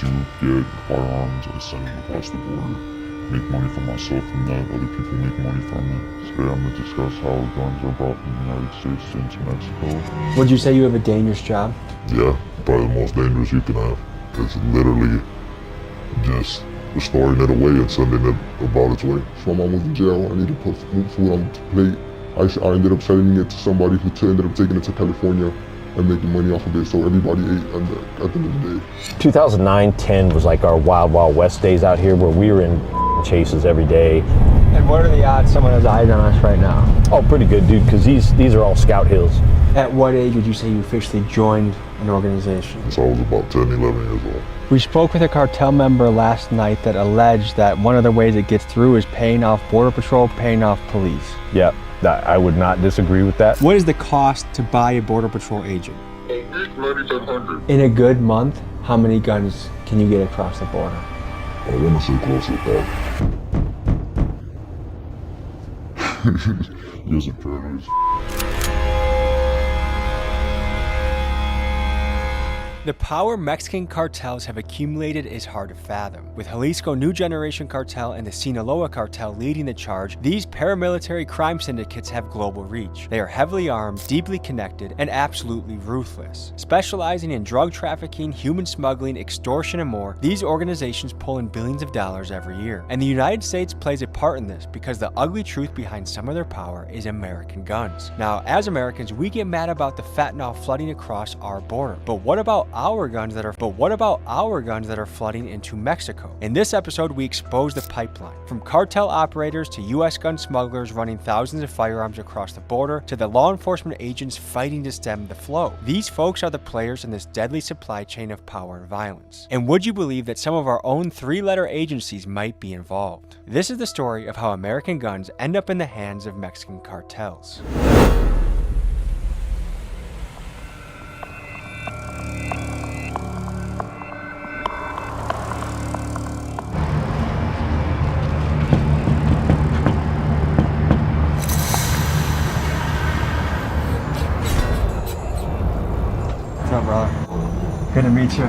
do get firearms, I send them across the border, make money for myself from that, other people make money from it. Today I'm going to discuss how guns are brought from the United States into Mexico. Would you say you have a dangerous job? Yeah, probably the most dangerous you can have. It's literally just storing it away and sending it about its way. So my mom was in jail, I needed to put food on the plate. I ended up sending it to somebody who ended up taking it to California and making money off of it, so everybody ate at the end of the day. 2009-10 was like our wild, wild west days out here where we were in chases every day. And what are the odds someone has eyes on us right now? Oh, pretty good, dude, because these are all scout hills. At what age would you say you officially joined an organization? So I was about 10, 11 years old. We spoke with a cartel member last night that alleged that one of the ways it gets through is paying off Border Patrol, paying off police. Yeah, I would not disagree with that. What is the cost to buy a Border Patrol agent? $9,700. In a good month, how many guns can you get across the border? I want to say close to that. Yes, it is. The power Mexican cartels have accumulated is hard to fathom. With Jalisco New Generation Cartel and the Sinaloa Cartel leading the charge, these paramilitary crime syndicates have global reach. They are heavily armed, deeply connected, and absolutely ruthless. Specializing in drug trafficking, human smuggling, extortion, and more, these organizations pull in billions of dollars every year. And the United States plays a part in this because the ugly truth behind some of their power is American guns. Now, as Americans, we get mad about the fentanyl flooding across our border. But what about our guns that are flooding into Mexico? In this episode, we expose the pipeline from cartel operators to US gun smugglers running thousands of firearms across the border to the law enforcement agents fighting to stem the flow. These folks are the players in this deadly supply chain of power and violence. And would you believe that some of our own three-letter agencies might be involved? This is the story of how American guns end up in the hands of Mexican cartels. What's up, brother? Good to meet you.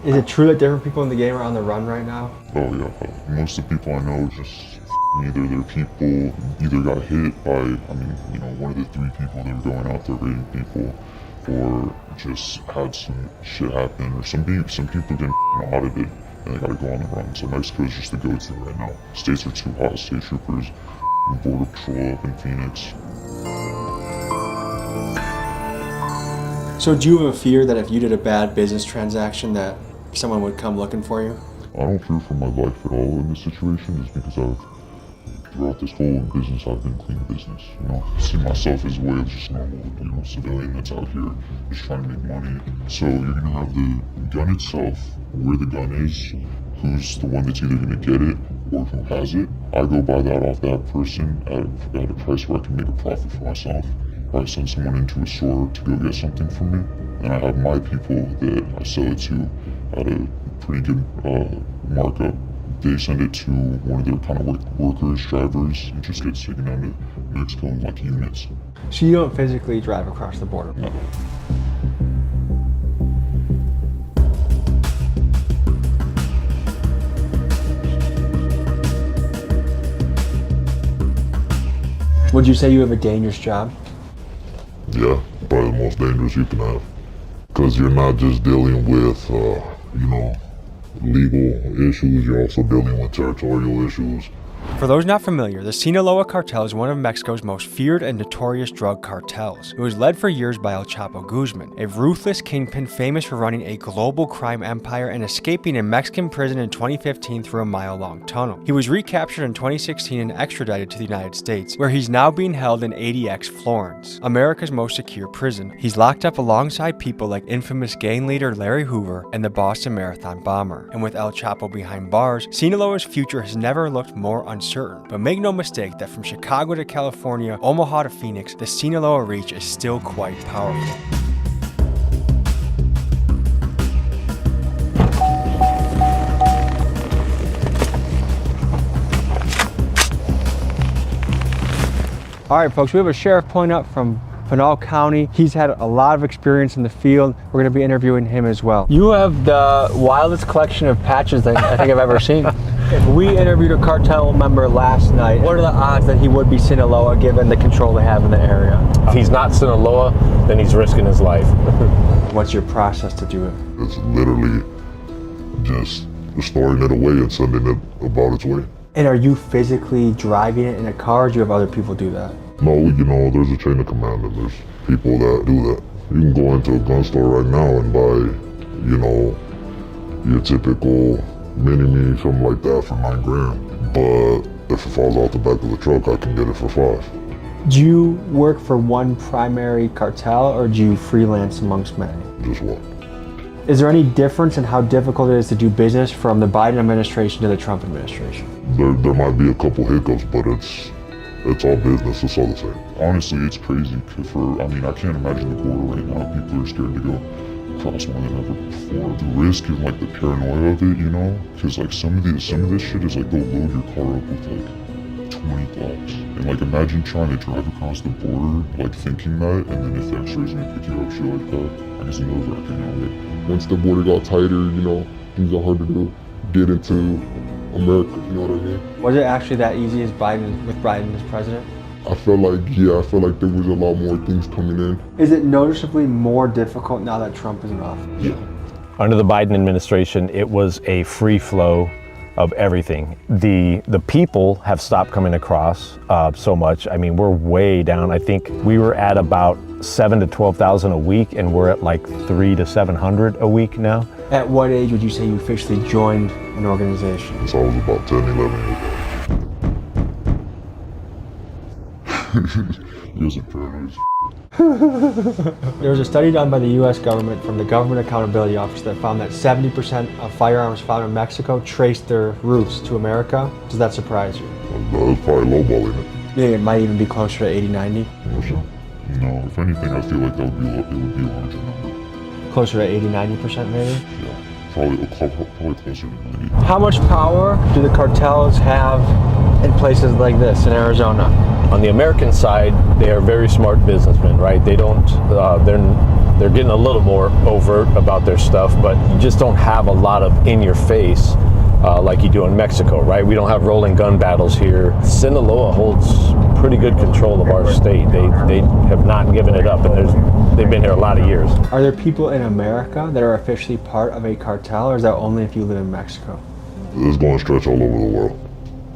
Is it true that different people in the game are on the run right now? Oh yeah, most of the people I know just either their people either got hit by, one of the three people that were going out there raiding people, or just had some shit happen, or some people didn't know how to do it and they gotta go on the run. So Mexico is just the go-to right now. States are too hot, state troopers, Border Patrol up in Phoenix. So do you have a fear that if you did a bad business transaction that someone would come looking for you? I don't fear for my life at all in this situation, just because throughout this whole business, I've been clean business. I see myself as a way of just normal, civilian that's out here just trying to make money. So you're gonna have the gun itself, where the gun is, who's the one that's either gonna get it or who has it. I go buy that off that person at a price where I can make a profit for myself. I send someone into a store to go get something from me, and I have my people that I sell it to at a pretty good markup. They send it to one of their kind of workers, drivers, and just gets taken down to Mexico in like units. So you don't physically drive across the border? No. Would you say you have a dangerous job? Yeah, probably the most dangerous you can have. Because you're not just dealing with, legal issues, you're also dealing with territorial issues. For those not familiar, the Sinaloa Cartel is one of Mexico's most feared and notorious drug cartels. It was led for years by El Chapo Guzman, a ruthless kingpin famous for running a global crime empire and escaping a Mexican prison in 2015 through a mile-long tunnel. He was recaptured in 2016 and extradited to the United States, where he's now being held in ADX Florence, America's most secure prison. He's locked up alongside people like infamous gang leader Larry Hoover and the Boston Marathon bomber. And with El Chapo behind bars, Sinaloa's future has never looked more uncertain. But make no mistake that from Chicago to California, Omaha to Phoenix, the Sinaloa reach is still quite powerful. All right, folks, we have a sheriff pulling up from Pinal County. He's had a lot of experience in the field. We're going to be interviewing him as well. You have the wildest collection of patches that I think I've ever seen. If we interviewed a cartel member last night, what are the odds that he would be Sinaloa given the control they have in the area? If he's not Sinaloa, then he's risking his life. What's your process to do it? It's literally just storing it away and sending it about its way. And are you physically driving it in a car, or do you have other people do that? No, there's a chain of command and there's people that do that. You can go into a gun store right now and buy, your typical mini-me, something like that for $9,000. But if it falls out the back of the truck, I can get it for $5,000. Do you work for one primary cartel, or do you freelance amongst many? Just one. Is there any difference in how difficult it is to do business from the Biden administration to the Trump administration? There might be a couple hiccups, but it's all business. It's all the same. Honestly, it's crazy. I can't imagine the border right now. People are scared to go across more than ever before. The risk and the paranoia of it, because some of this shit is they'll load your car up with 20 blocks. And imagine trying to drive across the border, thinking that, and then if the X-ray's gonna pick you up, shit like that. I guess it knows that, Once the border got tighter, things are harder to get into America, you know what I mean? Was it actually that easy with Biden as president? I felt like there was a lot more things coming in. Is it noticeably more difficult now that Trump is in office? Yeah. Under the Biden administration, it was a free flow of everything. The people have stopped coming across so much. I mean, we're way down. I think we were at about 7,000 to 12,000 a week, and we're at 300 to 700 a week now. At what age would you say you officially joined an organization? Since I was about 10, 11 years old. He wasn't paranoid. There was a study done by the U.S. government from the Government Accountability Office that found that 70% of firearms found in Mexico traced their roots to America. Does that surprise you? That was probably lowballing it. You think it might even be closer to 80, 90? No, if anything, I feel like it would be a larger number. Closer to 80, 90% maybe? Yeah, probably closer to 90. How much power do the cartels have in places like this in Arizona? On the American side, they are very smart businessmen, right? They don't, they're getting a little more overt about their stuff, but you just don't have a lot of in your face like you do in Mexico, right? We don't have rolling gun battles here. Sinaloa holds pretty good control of our state. They have not given it up, and they've been here a lot of years. Are there people in America that are officially part of a cartel, or is that only if you live in Mexico? It's going to stretch all over the world.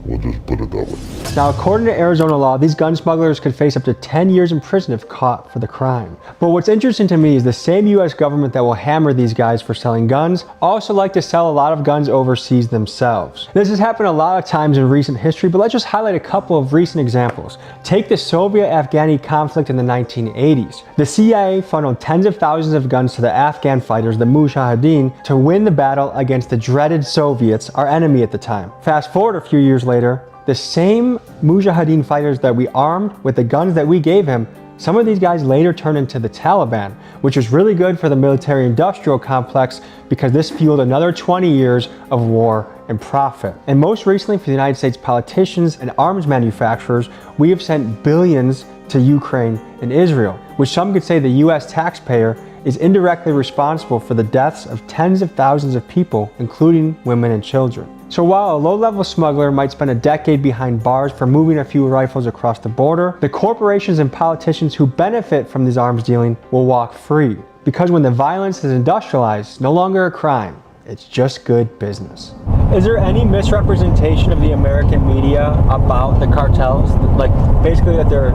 We'll just put it that way. Now, according to Arizona law, these gun smugglers could face up to 10 years in prison if caught for the crime. But what's interesting to me is the same U.S. government that will hammer these guys for selling guns also like to sell a lot of guns overseas themselves. This has happened a lot of times in recent history, but let's just highlight a couple of recent examples. Take the Soviet-Afghani conflict in the 1980s. The CIA funneled tens of thousands of guns to the Afghan fighters, the Mujahideen, to win the battle against the dreaded Soviets, our enemy at the time. Fast forward a few years later, the same Mujahideen fighters that we armed with the guns that we gave him, some of these guys later turned into the Taliban, which was really good for the military-industrial complex because this fueled another 20 years of war and profit. And most recently for the United States politicians and arms manufacturers, we have sent billions to Ukraine and Israel, which some could say the US taxpayer is indirectly responsible for the deaths of tens of thousands of people, including women and children. So while a low-level smuggler might spend a decade behind bars for moving a few rifles across the border, the corporations and politicians who benefit from this arms dealing will walk free. Because when the violence is industrialized, it's no longer a crime, it's just good business. Is there any misrepresentation of the American media about the cartels? Like basically that they're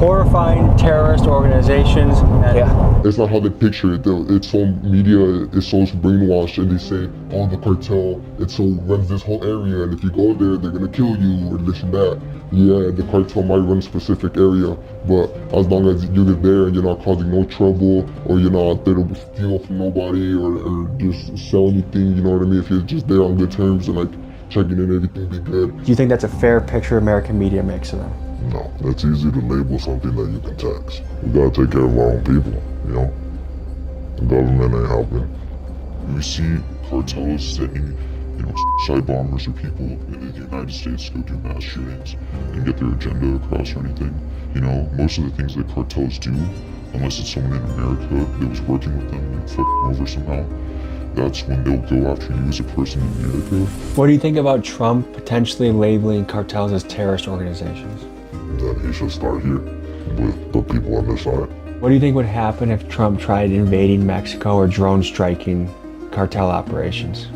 horrifying terrorist organizations? Yeah. It's not how they picture it. It's so media is so brainwashed, and they say, oh, the cartel, it so runs this whole area, and if you go there, they're gonna kill you, or this and that. Yeah, the cartel might run a specific area, but as long as you're there and you're not causing no trouble, or you're not out there to steal from nobody, or just sell anything, you know what I mean? If you're just there on good terms and checking in, everything be good. Do you think that's a fair picture American media makes of them? No, that's easy to label something that you can tax. We gotta take care of our own people, you know? The government ain't helping. We see cartels sending side bombers or people in the United States go do mass shootings and get their agenda across or anything. Most of the things that cartels do, unless it's someone in America that was working with them and fucked them over somehow, that's when they'll go after you as a person in America. What do you think about Trump potentially labeling cartels as terrorist organizations? Then he should start here with the people on this side. What do you think would happen if Trump tried invading Mexico or drone striking cartel operations?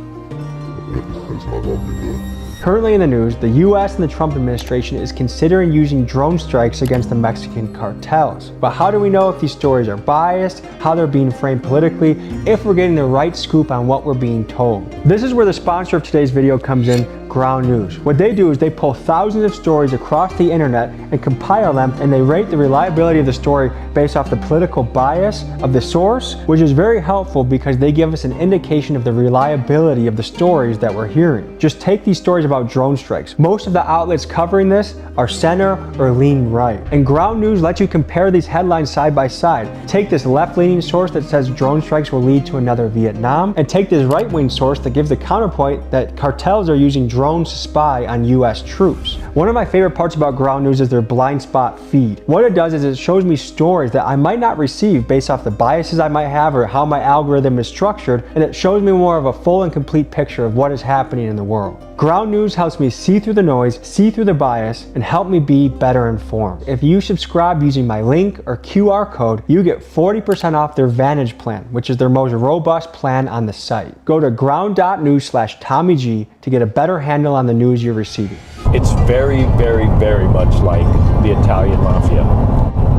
It's not gonna be good. Currently in the news, the US and the Trump administration is considering using drone strikes against the Mexican cartels. But how do we know if these stories are biased, how they're being framed politically, if we're getting the right scoop on what we're being told? This is where the sponsor of today's video comes in, Ground News. What they do is they pull thousands of stories across the internet and compile them, and they rate the reliability of the story based off the political bias of the source, which is very helpful because they give us an indication of the reliability of the stories that we're hearing. Just take these stories about drone strikes. Most of the outlets covering this are center or lean right. And Ground News lets you compare these headlines side by side. Take this left-leaning source that says drone strikes will lead to another Vietnam, and take this right-wing source that gives the counterpoint that cartels are using drones to spy on US troops. One of my favorite parts about Ground News is their blind spot feed. What it does is it shows me stories that I might not receive based off the biases I might have or how my algorithm is structured, and it shows me more of a full and complete picture of what is happening in the world. Ground News helps me see through the noise, see through the bias, and help me be better informed. If you subscribe using my link or QR code, you get 40% off their Vantage plan, which is their most robust plan on the site. Go to ground.news/TommyG to get a better handle on the news you're receiving. It's very, very, very much like the Italian mafia.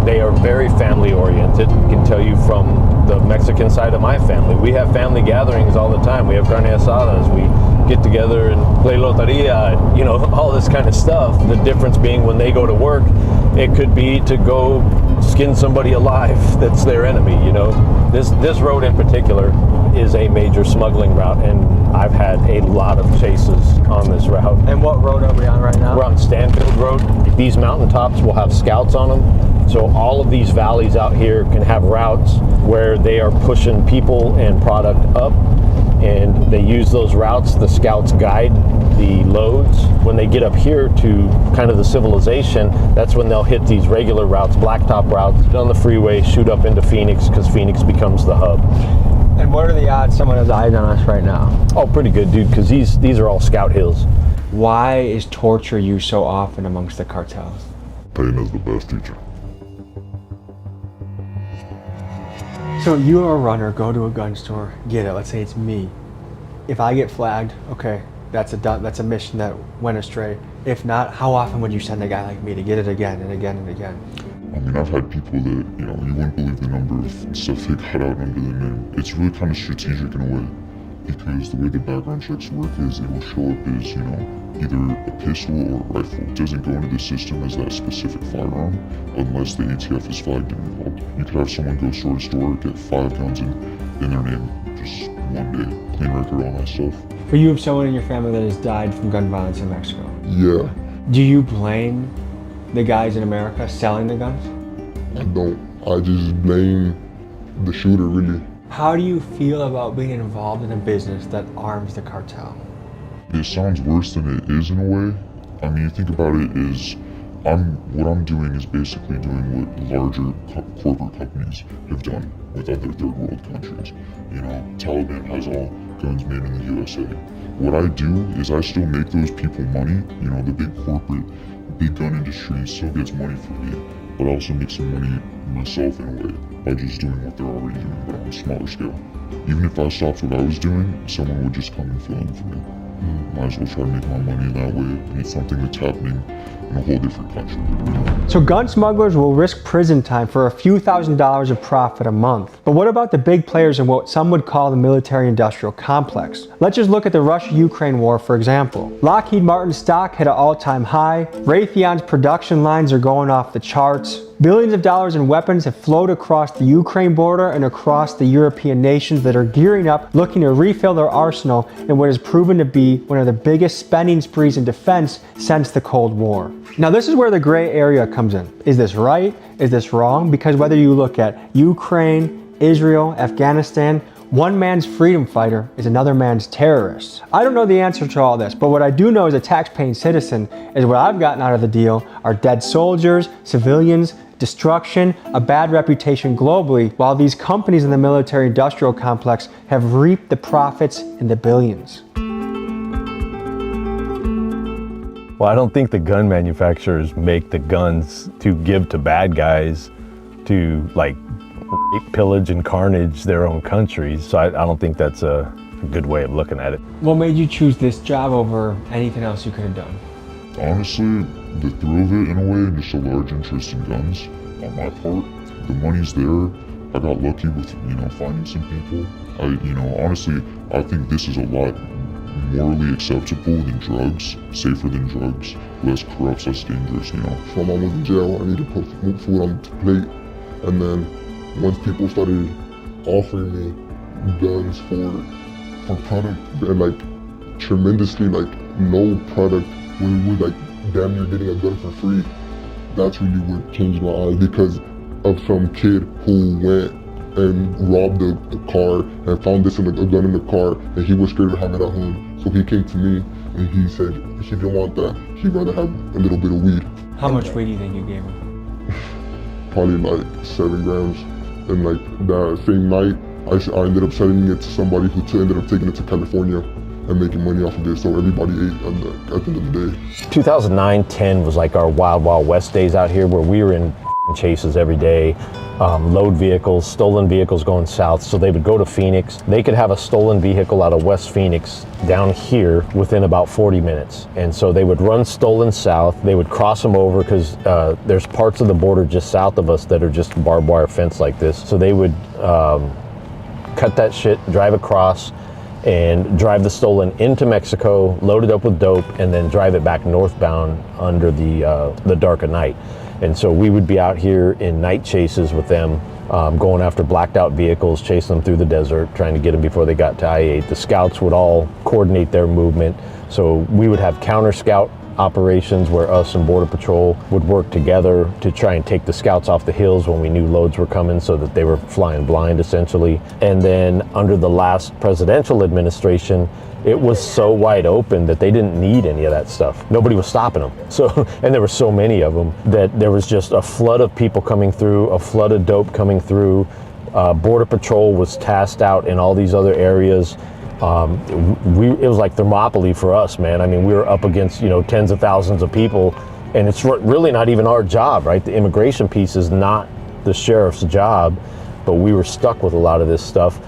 They are very family oriented. I can tell you from the Mexican side of my family. We have family gatherings all the time. We have carne asadas. We get together and play loteria, all this kind of stuff. The difference being when they go to work, it could be to go skin somebody alive that's their enemy, This road in particular is a major smuggling route, and I've had a lot of chases on this route. And what road are we on right now? We're on Stanfield Road. These mountaintops will have scouts on them. So all of these valleys out here can have routes where they are pushing people and product up, and they use those routes. The scouts guide the loads. When they get up here to kind of the civilization, that's when they'll hit these regular routes, blacktop routes, on the freeway, shoot up into Phoenix, because Phoenix becomes the hub. And what are the odds someone has eyes on us right now? Oh, pretty good, dude, because these are all scout hills. Why is torture used so often amongst the cartels? Pain is the best teacher. So you're a runner, go to a gun store, get it. Let's say it's me. If I get flagged, okay, that's a mission that went astray. If not, how often would you send a guy like me to get it again and again and again? I mean, I've had people that, you wouldn't believe the number of stuff they cut out under the name. It's really kind of strategic in a way, because the way the background checks work is it will show up as, either a pistol or a rifle. It doesn't go into the system as that specific firearm unless the ATF is flagged and involved. You could have someone go store to store, get 5 guns in their name, just one day, clean record, all that stuff. But you have someone in your family that has died from gun violence in Mexico. Yeah. Do you blame the guys in America selling the guns? I don't. I just blame the shooter, really. How do you feel about being involved in a business that arms the cartel? It sounds worse than it is in a way. I mean, you think about it is, what I'm doing is basically doing what larger corporate companies have done with other third world countries. Taliban has all guns made in the USA. What I do is I still make those people money. The big corporate, big gun industry still gets money from me, but I also make some money myself in a way by just doing what they're already doing, but on a smaller scale. Even if I stopped what I was doing, someone would just come and fill in for me. Might as well try to make my money that way, and it's something that's happening in a whole different country. So gun smugglers will risk prison time for a few $1,000s of profit a month. But what about the big players in what some would call the military-industrial complex? Let's just look at the Russia-Ukraine war, for example. Lockheed Martin's stock hit an all-time high. Raytheon's production lines are going off the charts. Billions of dollars in weapons have flowed across the Ukraine border and across the European nations that are gearing up, looking to refill their arsenal in what has proven to be one of the biggest spending sprees in defense since the Cold War. Now this is where the gray area comes in. Is this right? Is this wrong? Because whether you look at Ukraine, Israel, Afghanistan, One man's freedom fighter is another man's terrorist. I don't know the answer to all this, but what I do know as a tax-paying citizen is what I've gotten out of the deal are dead soldiers, civilians, destruction, a bad reputation globally, while these companies in the military-industrial complex have reaped the profits in the billions. Well, I don't think the gun manufacturers make the guns to give to bad guys to like rape, pillage, and carnage their own countries. So I don't think that's a good way of looking at it. What made you choose this job over anything else you could have done? Honestly, the thrill of it in a way, and just a large interest in guns on my part. The money's there. I got lucky with, finding some people. Honestly, I think this is a lot morally acceptable than drugs, safer than drugs, less corrupt, less dangerous, My mom was in jail. I needed to put food on the plate. And then once people started offering me guns for product, and like tremendously, like no product was like damn near getting a gun for free, that's really what changed my eyes, because of some kid who went and robbed a car and found this a gun in the car, and he was scared to have it at home. So he came to me and he said he didn't want that. He'd rather have a little bit of weed. How much weed do you think you gave him? Probably like 7 grams. And like that same night, I ended up selling it to somebody who ended up taking it to California and making money off of it. So everybody ate at the end of the day. 2009-10 was like our wild, wild west days out here, where we were in chases every day. Load vehicles, stolen vehicles going south. So they would go to Phoenix. They could have a stolen vehicle out of West Phoenix down here within about 40 minutes. And so they would run stolen south. They would cross them over because there's parts of the border just south of us that are just barbed wire fence like this. So they would cut that shit, drive across, and drive the stolen into Mexico, load it up with dope, and then drive it back northbound under the dark of night. And so we would be out here in night chases with them, going after blacked out vehicles, chasing them through the desert, trying to get them before they got to I-8. The scouts would all coordinate their movement. So we would have counter scout operations where us and Border Patrol would work together to try and take the scouts off the hills when we knew loads were coming, so that they were flying blind essentially. And then under the last presidential administration, it was so wide open that they didn't need any of that stuff. Nobody was stopping them. So, and there were so many of them that there was just a flood of people coming through, a flood of dope coming through. Border Patrol was tasked out in all these other areas. It was like Thermopylae for us, man. I mean, we were up against, tens of thousands of people, and it's really not even our job, right? The immigration piece is not the sheriff's job, but we were stuck with a lot of this stuff.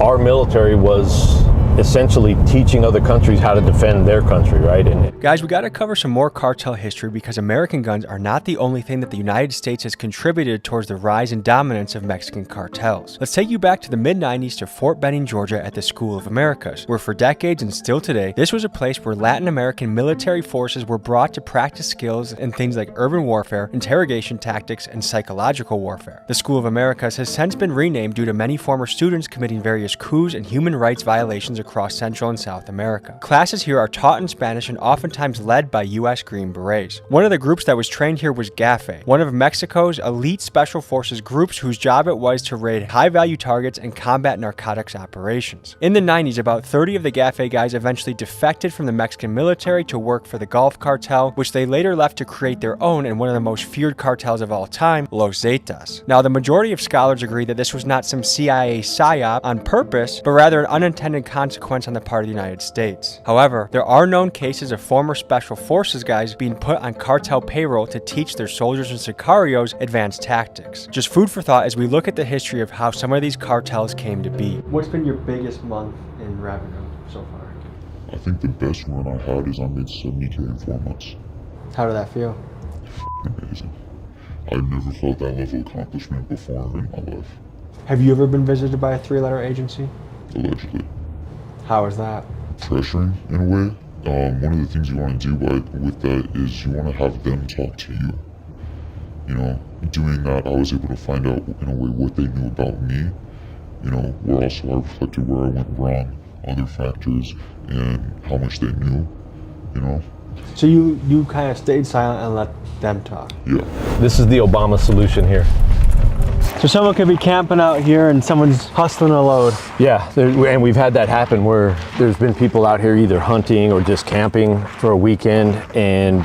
Our military was essentially teaching other countries how to defend their country, right? And guys, we gotta cover some more cartel history, because American guns are not the only thing that the United States has contributed towards the rise and dominance of Mexican cartels. Let's take you back to the mid-90s to Fort Benning, Georgia at the School of Americas, where for decades and still today, this was a place where Latin American military forces were brought to practice skills in things like urban warfare, interrogation tactics, and psychological warfare. The School of Americas has since been renamed due to many former students committing various coups and human rights violations across Central and South America. Classes here are taught in Spanish and oftentimes led by U.S. Green Berets. One of the groups that was trained here was GAFE, one of Mexico's elite special forces groups whose job it was to raid high-value targets and combat narcotics operations. In the 90s, about 30 of the GAFE guys eventually defected from the Mexican military to work for the Gulf Cartel, which they later left to create their own and one of the most feared cartels of all time, Los Zetas. Now, the majority of scholars agree that this was not some CIA psyop on purpose, but rather an unintended consequence on the part of the United States. However, there are known cases of former special forces guys being put on cartel payroll to teach their soldiers and sicarios advanced tactics. Just food for thought as we look at the history of how some of these cartels came to be. What's been your biggest month in revenue so far? I think the best run I had is I made 70K in 4 months. How did that feel? Amazing. I never felt that level of accomplishment before in my life. Have you ever been visited by a 3-letter agency? Allegedly. How was that? Pressuring in a way. One of the things you want to do with that is you want to have them talk to you. Doing that, I was able to find out in a way what they knew about me. Where also I reflected where I went wrong, other factors, and how much they knew. So you kind of stayed silent and let them talk? Yeah. this is the Obama solution here. So someone could be camping out here and someone's hustling a load. Yeah, and we've had that happen where there's been people out here either hunting or just camping for a weekend, and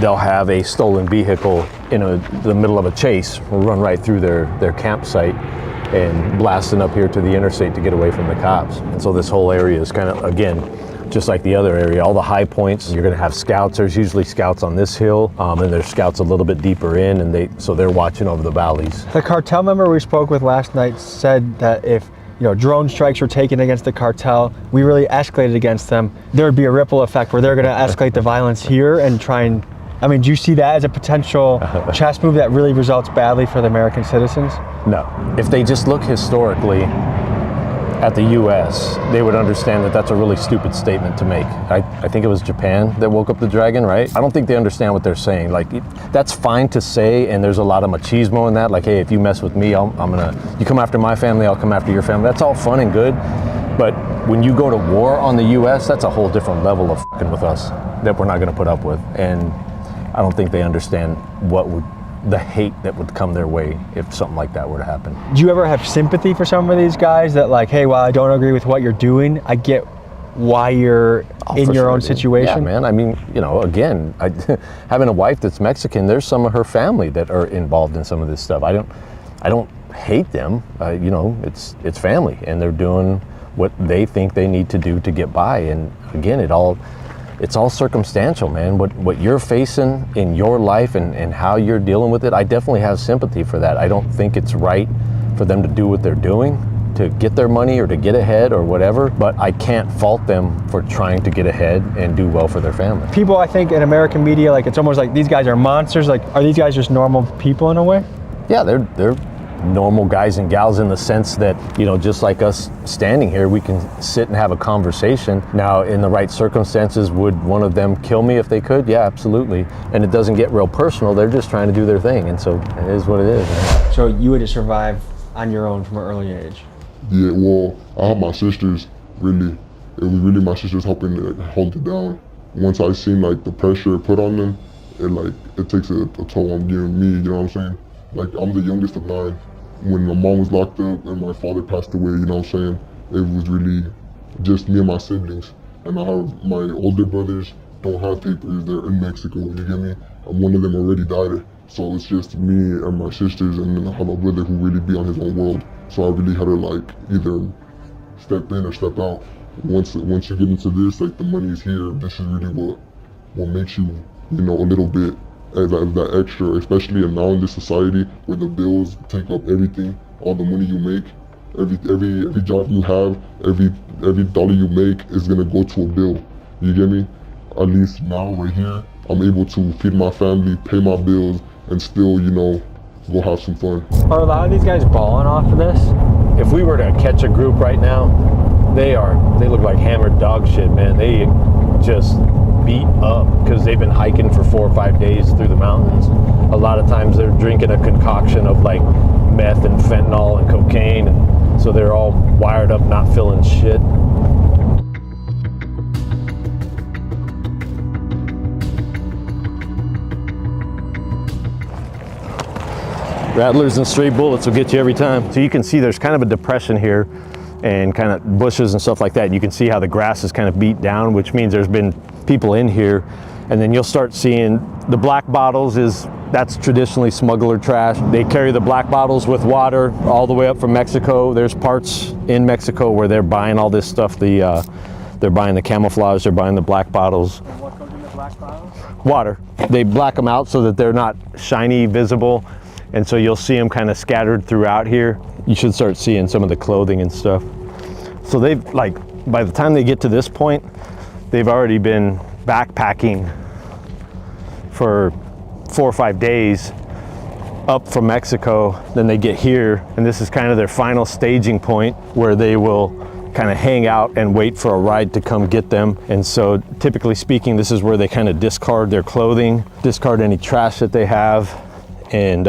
they'll have a stolen vehicle in the middle of a chase, run right through their campsite and blasting up here to the interstate to get away from the cops. And so this whole area is kind of, again, just like the other area, all the high points, you're gonna have scouts. There's usually scouts on this hill, and there's scouts a little bit deeper in, and so they're watching over the valleys. The cartel member we spoke with last night said that if drone strikes were taken against the cartel, we really escalated against them, there would be a ripple effect where they're gonna escalate the violence here and try and, do you see that as a potential chess move that really results badly for the American citizens? No. If they just look historically at the US, they would understand that that's a really stupid statement to make. I think it was Japan that woke up the dragon, right? I don't think they understand what they're saying. Like, that's fine to say, and there's a lot of machismo in that. Like, hey, if you mess with me, you come after my family, I'll come after your family. That's all fun and good, but when you go to war on the US, that's a whole different level of fucking with us that we're not gonna put up with. And I don't think they understand the hate that would come their way if something like that were to happen. Do you ever have sympathy for some of these guys that like, hey, while I don't agree with what you're doing, I get why you're in your own situation? Yeah, man. Again, having a wife that's Mexican, there's some of her family that are involved in some of this stuff. I don't hate them. It's family, and they're doing what they think they need to do to get by. And again, it's all circumstantial, man. What you're facing in your life and how you're dealing with it, I definitely have sympathy for that. I don't think it's right for them to do what they're doing to get their money or to get ahead or whatever, but I can't fault them for trying to get ahead and do well for their family. People, I think, in American media, like, it's almost like these guys are monsters. Like, are these guys just normal people in a way? Yeah, they're normal guys and gals in the sense that, just like us standing here, we can sit and have a conversation. Now, in the right circumstances, would one of them kill me if they could? Yeah, absolutely. And it doesn't get real personal. They're just trying to do their thing. And so it is what it is, man. So you had to survive on your own from an early age? Yeah, well, I have my sisters, really. It was really my sisters helping to hold it down. Once I seen like the pressure put on them, it takes a toll on me, you know what I'm saying? Like, I'm the youngest of 9. When my mom was locked up and my father passed away, you know what I'm saying? It was really just me and my siblings. And I have my older brothers don't have papers, they're in Mexico, you get me? And one of them already died. So it's just me and my sisters, and then I have a brother who really be on his own world. So I really had to like either step in or step out. Once you get into this, like the money is here, this is really what makes you, a little bit as that extra, especially now in this society where the bills take up everything, all the money you make, every job you have, every dollar you make is gonna go to a bill. You get me? At least now right here, I'm able to feed my family, pay my bills, and still, go have some fun. Are a lot of these guys balling off of this? If we were to catch a group right now, they look like hammered dog shit, man. They just beat up because they've been hiking for 4 or 5 days through the mountains. A lot of times they're drinking a concoction of like meth and fentanyl and cocaine, and so they're all wired up, not feeling shit. Rattlers and stray bullets will get you every time. So you can see there's kind of a depression here and kind of bushes and stuff like that. You can see how the grass is kind of beat down, which means there's been people in here. And then you'll start seeing the black bottles that's traditionally smuggler trash. They carry the black bottles with water all the way up from Mexico. There's parts in Mexico where they're buying all this stuff. They're buying the camouflage, they're buying the black bottles. And what goes in the black bottles? Water. They black them out so that they're not shiny, visible. And so you'll see them kind of scattered throughout here. You should start seeing some of the clothing and stuff. So they've, by the time they get to this point, they've already been backpacking for 4 or 5 days up from Mexico. Then they get here, and this is kind of their final staging point where they will kind of hang out and wait for a ride to come get them. And so typically speaking, this is where they kind of discard their clothing, discard any trash that they have, and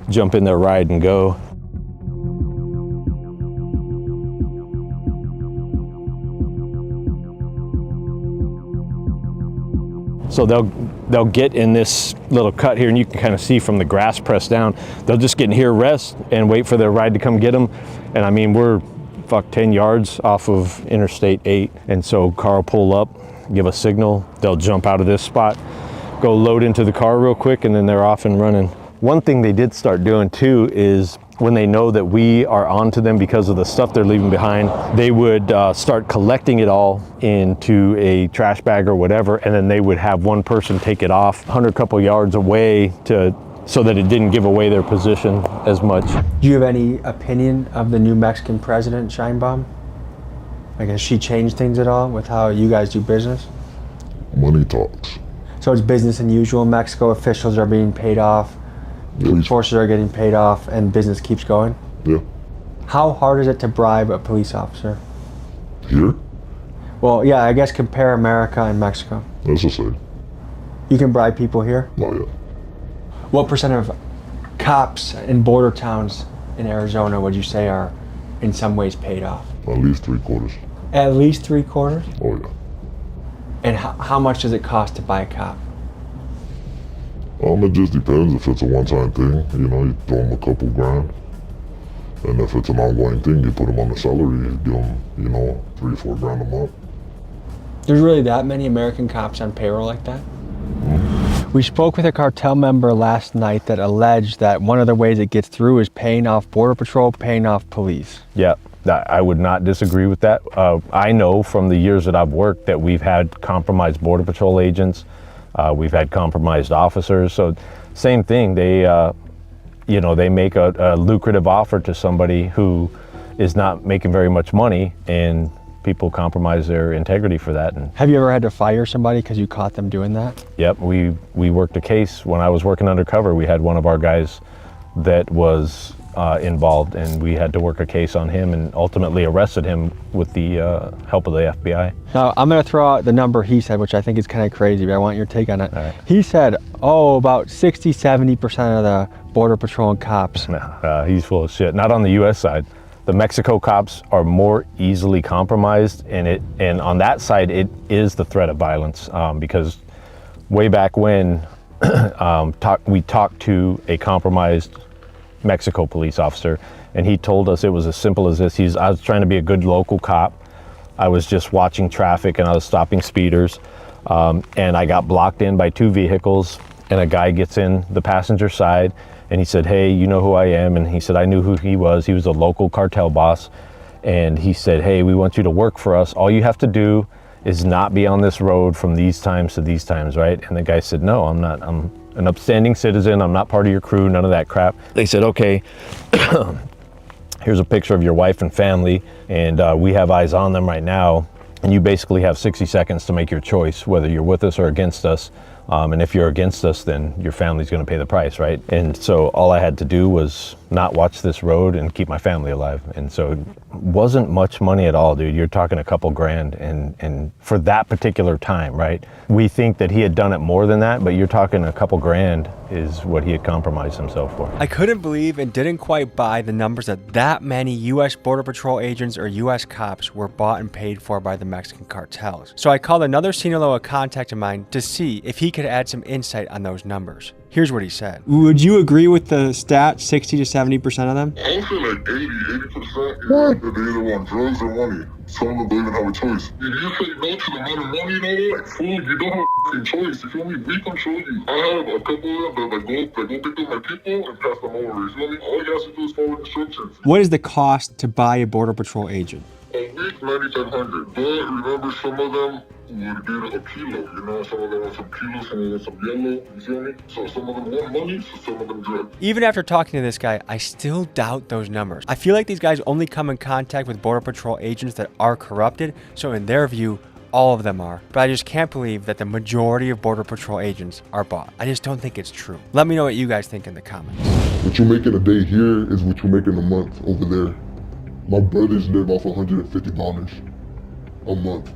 jump in their ride and go. So they'll they'll get in this little cut here, and you can kind of see from the grass pressed down, they'll just get in here, rest, and wait for their ride to come get them. And I mean, we're 10 yards off of Interstate 8, and so car will pull up, give a signal, they'll jump out of this spot, go load into the car real quick, and then they're off and running. One thing they did start doing too is when they know that we are onto them because of the stuff they're leaving behind, they would start collecting it all into a trash bag or whatever, and then they would have one person take it off 100 couple yards away so that it didn't give away their position as much. Do you have any opinion of the new Mexican president, Sheinbaum? Like, has she changed things at all with how you guys do business? Money talks. So it's business as usual in Mexico, officials are being paid off, police forces are getting paid off, and business keeps going? Yeah. How hard is it to bribe a police officer? Here? Well, yeah, I guess compare America and Mexico. That's the same. You can bribe people here? Oh, yeah. What percent of cops in border towns in Arizona would you say are in some ways paid off? At least 3/4. At least 3/4? Oh, yeah. And how much does it cost to buy a cop? It just depends if it's a one-time thing. You know, you throw them a couple grand. And if it's an ongoing thing, you put them on the salary, you give them, you know, 3 or 4 grand a month. There's really that many American cops on payroll like that? We spoke with a cartel member last night that alleged that one of the ways it gets through is paying off Border Patrol, paying off police. Yeah, I would not disagree with that. I know from the years that I've worked that we've had compromised Border Patrol agents, we've had compromised officers. So same thing, they make a lucrative offer to somebody who is not making very much money, and people compromise their integrity for that. And have you ever had to fire somebody because you caught them doing that? Yep, we worked a case when I was working undercover. We had one of our guys that was involved, and we had to work a case on him and ultimately arrested him with the help of the FBI. Now, I'm going to throw out the number he said, which I think is kind of crazy, but I want your take on it. Right. He said, about 60-70% of the Border Patrol and cops. He's full of shit. Not on the U.S. side. The Mexico cops are more easily compromised, and on that side, it is the threat of violence, because way back when we talked to a compromised Mexico police officer, and he told us it was as simple as this. I was trying to be a good local cop. I was just watching traffic and I was stopping speeders, and I got blocked in by 2 vehicles, and a guy gets in the passenger side, and he said, "Hey, you know who I am?" And he said, I knew who he was. He was a local cartel boss, and he said, "Hey, we want you to work for us. All you have to do is not be on this road from these times to these times," right? And the guy said, "No, I'm not. I'm an upstanding citizen. I'm not part of your crew, none of that crap." They said, "Okay, here's a picture of your wife and family, and we have eyes on them right now, and you basically have 60 seconds to make your choice, whether you're with us or against us. And if you're against us, then your family's going to pay the price," right? And so all I had to do was not watch this road and keep my family alive. And so it wasn't much money at all, dude. You're talking a couple grand, and for that particular time, right? We think that he had done it more than that, but you're talking a couple grand is what he had compromised himself for. I couldn't believe and didn't quite buy the numbers that many U.S. Border Patrol agents or U.S. cops were bought and paid for by the Mexican cartels. So I called another Sinaloa contact of mine to see if he could add some insight on those numbers. Here's what he said. Would you agree with the stat, 60 to 70% of them? I would say like 80%. What? They either want drugs or money. Some of them don't even have a choice. If you say no to the amount of money, you know, like food, you don't have a f***ing choice. You feel me? We control you. I have a couple of them that go pick up my people and pass them over. You feel me? All you have to do is follow instructions. What is the cost to buy a Border Patrol agent? A week, $9,500. But remember, some of them would get a kilo. You know, some of them want some kilos, some of them want some yellow. You feel me? So some of them want money, so some of them drugs. Even after talking to this guy, I still doubt those numbers. I feel like these guys only come in contact with Border Patrol agents that are corrupted, so in their view, all of them are. But I just can't believe that the majority of Border Patrol agents are bought. I just don't think it's true. Let me know what you guys think in the comments. What you make in a day here is what you make in a month over there. My brothers live off $150 a month,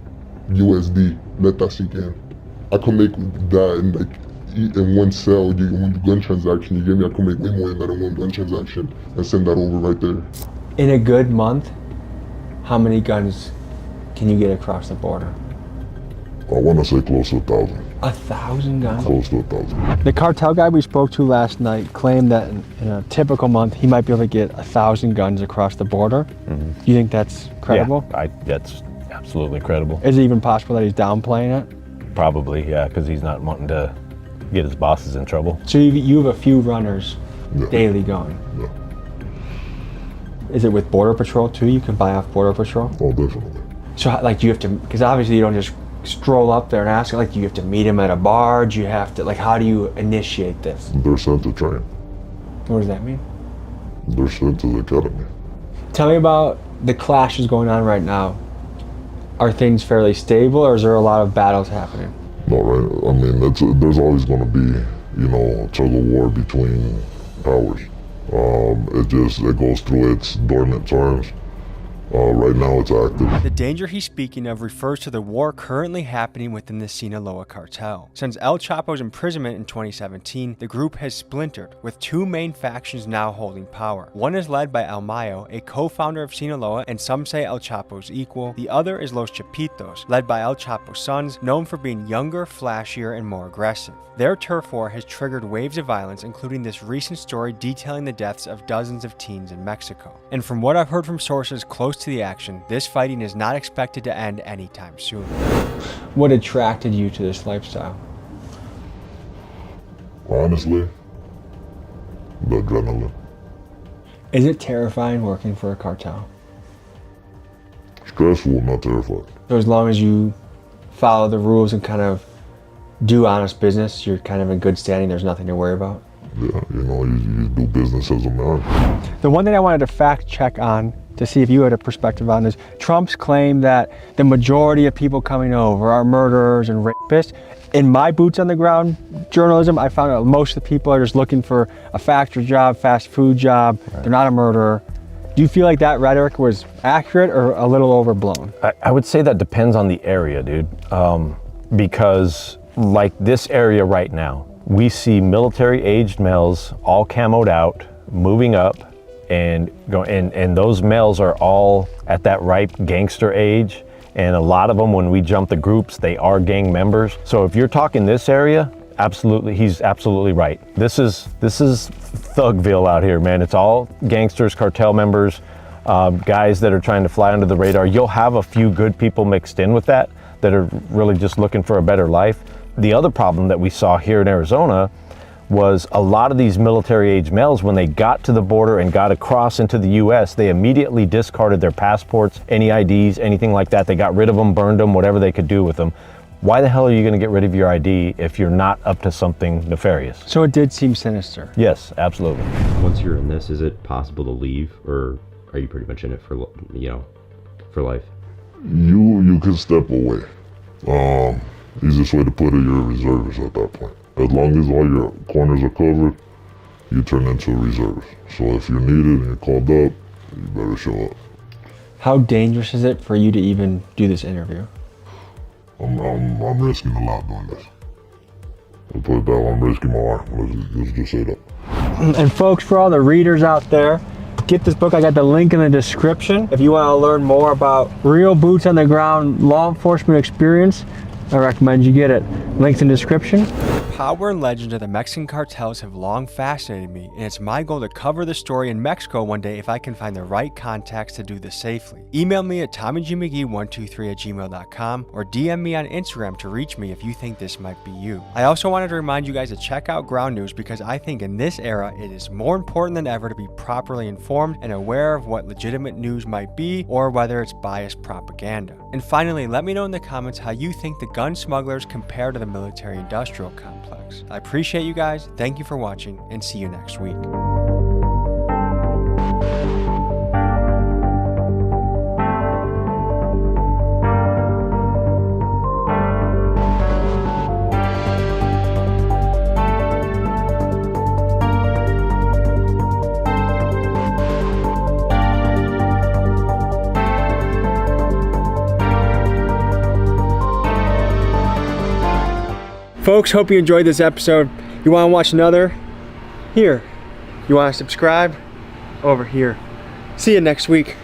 USD. Let that sink in. I could make that in like in one cell. When you gun transaction, you give me, I could make way more than that in one gun transaction and send that over right there. In a good month, how many guns can you get across the border? I want to say close to 1,000. 1,000 guns? Close to 1,000. The cartel guy we spoke to last night claimed that in a typical month he might be able to get 1,000 guns across the border. You think that's credible? Yeah, that's absolutely credible. Is it even possible that he's downplaying it? Probably, yeah, because he's not wanting to get his bosses in trouble. So you have a few runners Yeah. daily going. Yeah. Is it with Border Patrol too? You can buy off Border Patrol? Oh, definitely. So like you have to, because obviously you don't just stroll up there and ask, like you have to meet him at a bar, you have to, like how do you initiate this? They're sent to train. What does that mean? They're sent to the academy. Tell me about the clashes going on right now. Are things fairly stable or is there a lot of battles happening? No, right? I mean, there's always going to be, you know, tug of war between powers. It goes through its dormant times. Right now it's active. The danger he's speaking of refers to the war currently happening within the Sinaloa cartel. Since El Chapo's imprisonment in 2017, the group has splintered, with two main factions now holding power. One is led by El Mayo, a co-founder of Sinaloa and some say El Chapo's equal. The other is Los Chapitos, led by El Chapo's sons, known for being younger, flashier, and more aggressive. Their turf war has triggered waves of violence, including this recent story detailing the deaths of dozens of teens in Mexico. And from what I've heard from sources close to the action, this fighting is not expected to end anytime soon. What attracted you to this lifestyle? Honestly, the adrenaline. Is it terrifying working for a cartel? Stressful, not terrified. So as long as you follow the rules and kind of do honest business, you're kind of in good standing, there's nothing to worry about? Yeah, you know, you do business as a man. The one thing I wanted to fact check on to see if you had a perspective on is Trump's claim that the majority of people coming over are murderers and rapists. In my boots on the ground journalism, I found out most of the people are just looking for a factory job, fast food job. Right. They're not a murderer. Do you feel like that rhetoric was accurate or a little overblown? I would say that depends on the area, dude. Because like this area right now, we see military-aged males all camoed out, moving up, and those males are all at that ripe gangster age. And a lot of them, when we jump the groups, they are gang members. So if you're talking this area, absolutely, he's absolutely right. This is Thugville out here, man. It's all gangsters, cartel members, guys that are trying to fly under the radar. You'll have a few good people mixed in with that are really just looking for a better life. The other problem that we saw here in Arizona was a lot of these military-age males, when they got to the border and got across into the U.S., they immediately discarded their passports, any IDs, anything like that. They got rid of them, burned them, whatever they could do with them. Why the hell are you going to get rid of your ID if you're not up to something nefarious? So it did seem sinister. Yes, absolutely. Once you're in this, is it possible to leave, or are you pretty much in it for, for life? You can step away. Easiest way to put it, you're a reservist at that point. As long as all your corners are covered, you turn into a reservist. So if you're needed and you're called up, you better show up. How dangerous is it for you to even do this interview? I'm risking a lot doing this. I'll put it that way, I'm risking my arm. Let's just say that. And folks, for all the readers out there, get this book. I got the link in the description. If you want to learn more about real boots on the ground law enforcement experience, I recommend you get it. Links in the description. Power and legends of the Mexican cartels have long fascinated me, and it's my goal to cover the story in Mexico one day if I can find the right contacts to do this safely. Email me at TommyGMcGee123@gmail.com or DM me on Instagram to reach me if you think this might be you. I also wanted to remind you guys to check out Ground News because I think in this era it is more important than ever to be properly informed and aware of what legitimate news might be or whether it's biased propaganda. And finally, let me know in the comments how you think the gun smugglers compare to the military-industrial complex. I appreciate you guys, thank you for watching, and see you next week. Folks, hope you enjoyed this episode. You want to watch another? Here. You want to subscribe? Over here. See you next week.